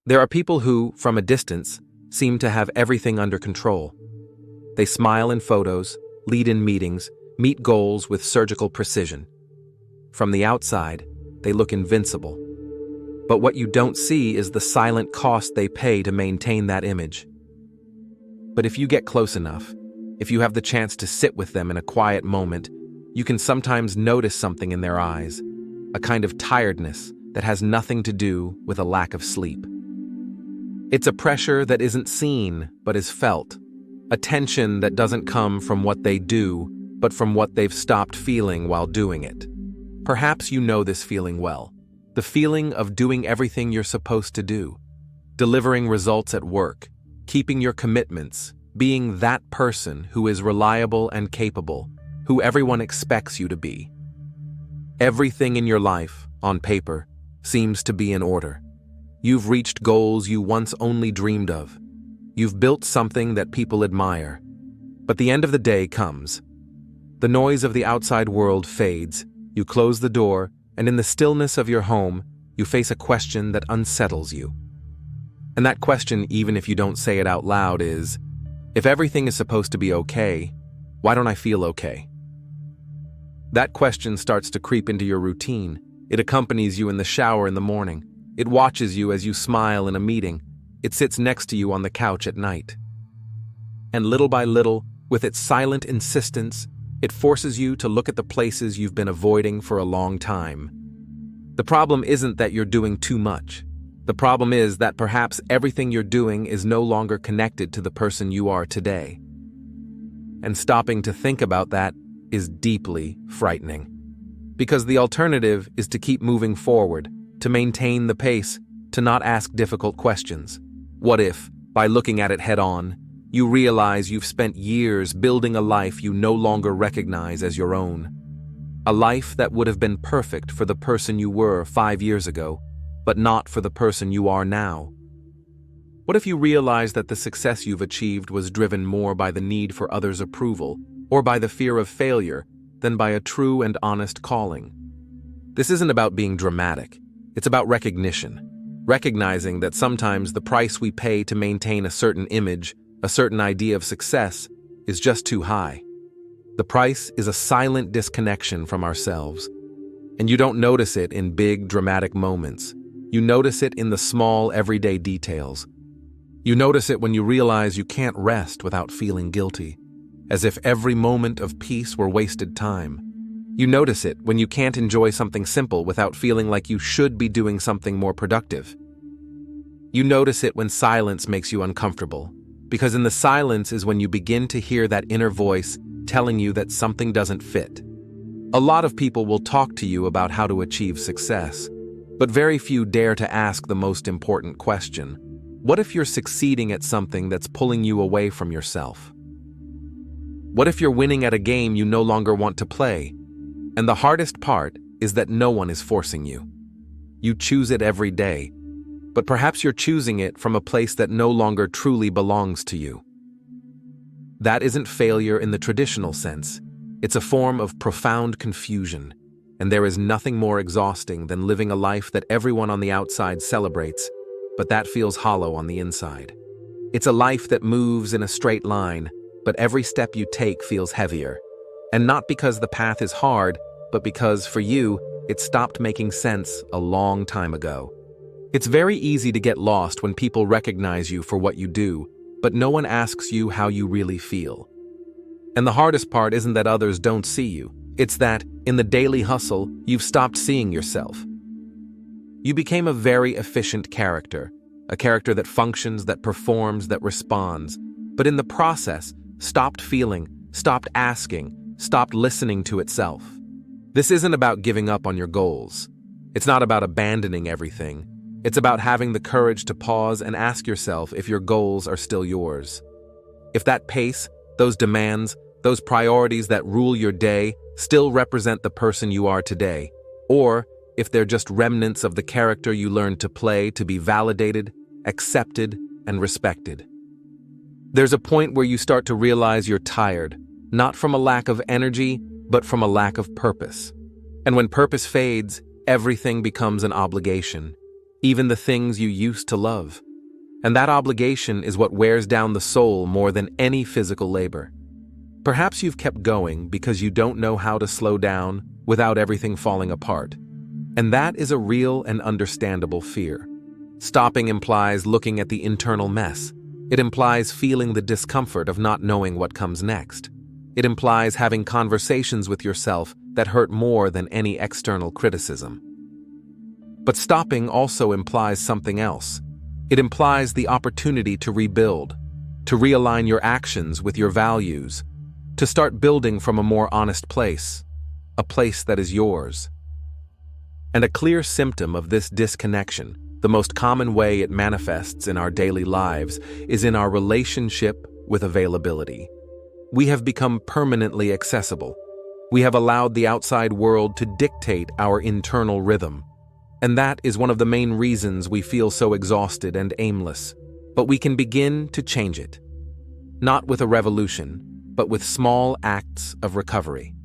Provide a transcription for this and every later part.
There are people who, from a distance, seem to have everything under control. They smile in photos, lead in meetings, meet goals with surgical precision. From the outside, they look invincible. But what you don't see is the silent cost they pay to maintain that image. But if you get close enough, if you have the chance to sit with them in a quiet moment, you can sometimes notice something in their eyes, a kind of tiredness that has nothing to do with a lack of sleep. It's a pressure that isn't seen but is felt, a tension that doesn't come from what they do, but from what they've stopped feeling while doing it. Perhaps you know this feeling well. The feeling of doing everything you're supposed to do, delivering results at work, keeping your commitments, being that person who is reliable and capable, who everyone expects you to be. Everything in your life, on paper, seems to be in order. You've reached goals you once only dreamed of. You've built something that people admire. But the end of the day comes. The noise of the outside world fades, you close the door, and in the stillness of your home, you face a question that unsettles you. And that question, even if you don't say it out loud, is, if everything is supposed to be okay, why don't I feel okay? That question starts to creep into your routine. It accompanies you in the shower in the morning. It watches you as you smile in a meeting. It sits next to you on the couch at night. And little by little, with its silent insistence, it forces you to look at the places you've been avoiding for a long time. The problem isn't that you're doing too much. The problem is that perhaps everything you're doing is no longer connected to the person you are today. And stopping to think about that is deeply frightening. Because the alternative is to keep moving forward, to maintain the pace, to not ask difficult questions. What if, by looking at it head-on, you realize you've spent years building a life you no longer recognize as your own? A life that would have been perfect for the person you were 5 years ago, but not for the person you are now. What if you realize that the success you've achieved was driven more by the need for others' approval, or by the fear of failure, than by a true and honest calling? This isn't about being dramatic. It's about recognition. Recognizing that sometimes the price we pay to maintain a certain image, a certain idea of success, is just too high. The price is a silent disconnection from ourselves. And you don't notice it in big, dramatic moments. You notice it in the small, everyday details. You notice it when you realize you can't rest without feeling guilty, as if every moment of peace were wasted time. You notice it when you can't enjoy something simple without feeling like you should be doing something more productive. You notice it when silence makes you uncomfortable, because in the silence is when you begin to hear that inner voice telling you that something doesn't fit. A lot of people will talk to you about how to achieve success, but very few dare to ask the most important question. What if you're succeeding at something that's pulling you away from yourself? What if you're winning at a game you no longer want to play? And the hardest part is that no one is forcing you. You choose it every day, but perhaps you're choosing it from a place that no longer truly belongs to you. That isn't failure in the traditional sense. It's a form of profound confusion, and there is nothing more exhausting than living a life that everyone on the outside celebrates, but that feels hollow on the inside. It's a life that moves in a straight line, but every step you take feels heavier. And not because the path is hard, but because, for you, it stopped making sense a long time ago. It's very easy to get lost when people recognize you for what you do, but no one asks you how you really feel. And the hardest part isn't that others don't see you. It's that, in the daily hustle, you've stopped seeing yourself. You became a very efficient character, a character that functions, that performs, that responds, but in the process, stopped feeling, stopped asking, stopped listening to itself. This isn't about giving up on your goals. It's not about abandoning everything. It's about having the courage to pause and ask yourself if your goals are still yours. If that pace, those demands, those priorities that rule your day still represent the person you are today, or if they're just remnants of the character you learned to play to be validated, accepted, and respected. There's a point where you start to realize you're tired, not from a lack of energy, but from a lack of purpose. And when purpose fades, everything becomes an obligation. even the things you used to love. And that obligation is what wears down the soul more than any physical labor. Perhaps you've kept going because you don't know how to slow down without everything falling apart. And that is a real and understandable fear. Stopping implies looking at the internal mess. It implies feeling the discomfort of not knowing what comes next. It implies having conversations with yourself that hurt more than any external criticism. But stopping also implies something else. It implies the opportunity to rebuild, to realign your actions with your values, to start building from a more honest place, a place that is yours. And a clear symptom of this disconnection, the most common way it manifests in our daily lives, is in our relationship with availability. We have become permanently accessible. We have allowed the outside world to dictate our internal rhythm. And that is one of the main reasons we feel so exhausted and aimless. But we can begin to change it. Not with a revolution, but with small acts of recovery.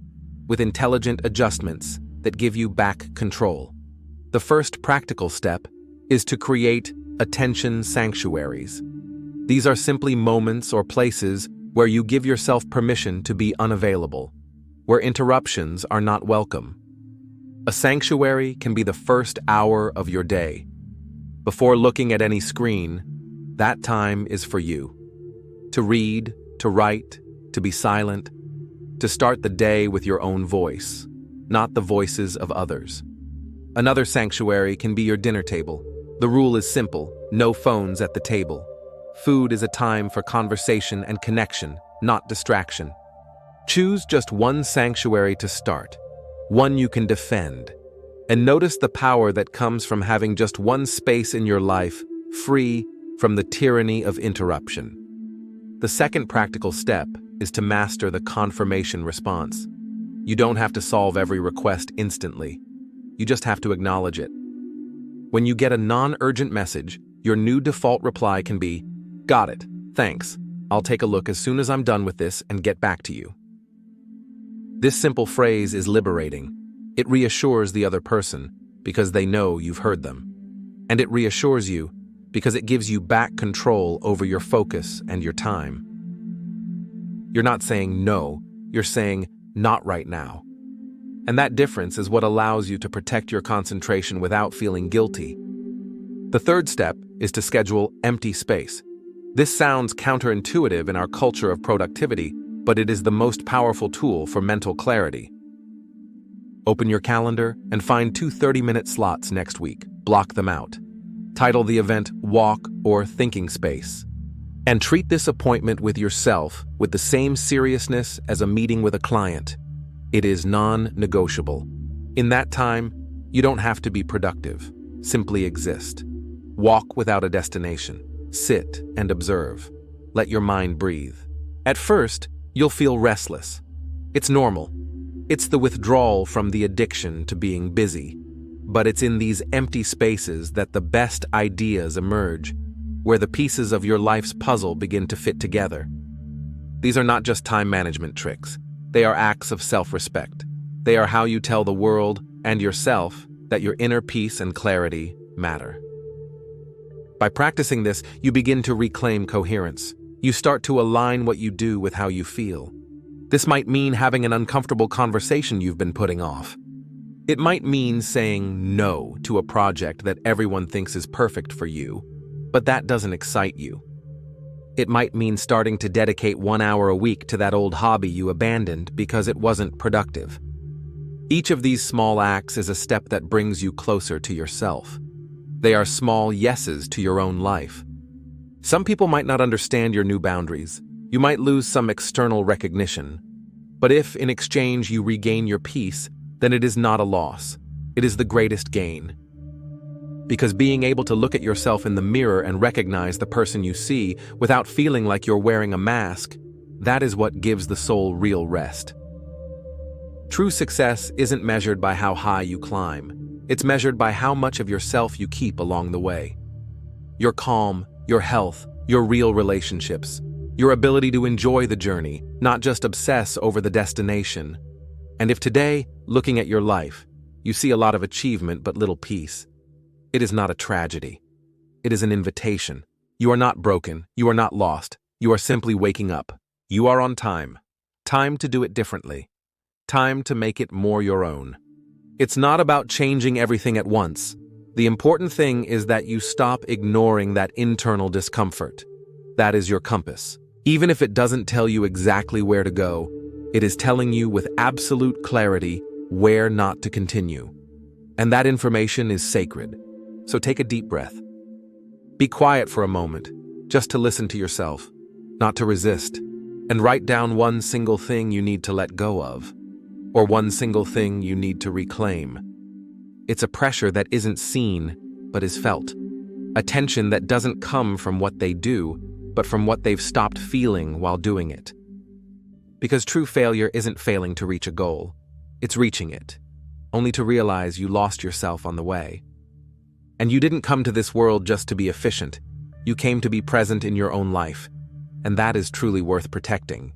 With intelligent adjustments that give you back control. The first practical step is to create attention sanctuaries. These are simply moments or places where you give yourself permission to be unavailable, where interruptions are not welcome. A sanctuary can be the first hour of your day. Before looking at any screen, that time is for you. To read, to write, to be silent, to start the day with your own voice, not the voices of others. Another sanctuary can be your dinner table. The rule is simple: no phones at the table. Food is a time for conversation and connection, not distraction. Choose just one sanctuary to start, one you can defend, and notice the power that comes from having just one space in your life free from the tyranny of interruption. The second practical step is to master the confirmation response. You don't have to solve every request instantly. You just have to acknowledge it. When you get a non-urgent message, your new default reply can be, "Got it, thanks. I'll take a look as soon as I'm done with this and get back to you." This simple phrase is liberating. It reassures the other person because they know you've heard them. And it reassures you because it gives you back control over your focus and your time. You're not saying no, you're saying not right now. And that difference is what allows you to protect your concentration without feeling guilty. The third step is to schedule empty space. This sounds counterintuitive in our culture of productivity, but it is the most powerful tool for mental clarity. Open your calendar and find 2 30-minute slots next week. Block them out. Title the event Walk or Thinking Space. And treat this appointment with yourself with the same seriousness as a meeting with a client. It is non-negotiable. In that time, you don't have to be productive. Simply exist. Walk without a destination. Sit and observe. Let your mind breathe. At first, you'll feel restless. It's normal. It's the withdrawal from the addiction to being busy. But it's in these empty spaces that the best ideas emerge, where the pieces of your life's puzzle begin to fit together. These are not just time management tricks. They are acts of self-respect. They are how you tell the world and yourself that your inner peace and clarity matter. By practicing this, you begin to reclaim coherence. You start to align what you do with how you feel. This might mean having an uncomfortable conversation you've been putting off. It might mean saying no to a project that everyone thinks is perfect for you, but that doesn't excite you. It might mean starting to dedicate 1 hour a week to that old hobby you abandoned because it wasn't productive. Each of these small acts is a step that brings you closer to yourself. They are small yeses to your own life. Some people might not understand your new boundaries. You might lose some external recognition. But if, in exchange, you regain your peace, then it is not a loss. It is the greatest gain. Because being able to look at yourself in the mirror and recognize the person you see without feeling like you're wearing a mask, that is what gives the soul real rest. True success isn't measured by how high you climb. It's measured by how much of yourself you keep along the way. Your calm, your health, your real relationships, your ability to enjoy the journey, not just obsess over the destination. And if today, looking at your life, you see a lot of achievement but little peace, It is not a tragedy. It is an invitation. You are not broken. You are not lost. You are simply waking up. You are on time. Time to do it differently. Time to make it more your own. It's not about changing everything at once. The important thing is that you stop ignoring that internal discomfort. That is your compass. Even if it doesn't tell you exactly where to go, it is telling you with absolute clarity where not to continue. And that information is sacred. So take a deep breath. Be quiet for a moment, just to listen to yourself, not to resist, and write down one single thing you need to let go of, or one single thing you need to reclaim. It's a pressure that isn't seen, but is felt. A tension that doesn't come from what they do, but from what they've stopped feeling while doing it. Because true failure isn't failing to reach a goal. It's reaching it, only to realize you lost yourself on the way. And you didn't come to this world just to be efficient. You came to be present in your own life, and that is truly worth protecting.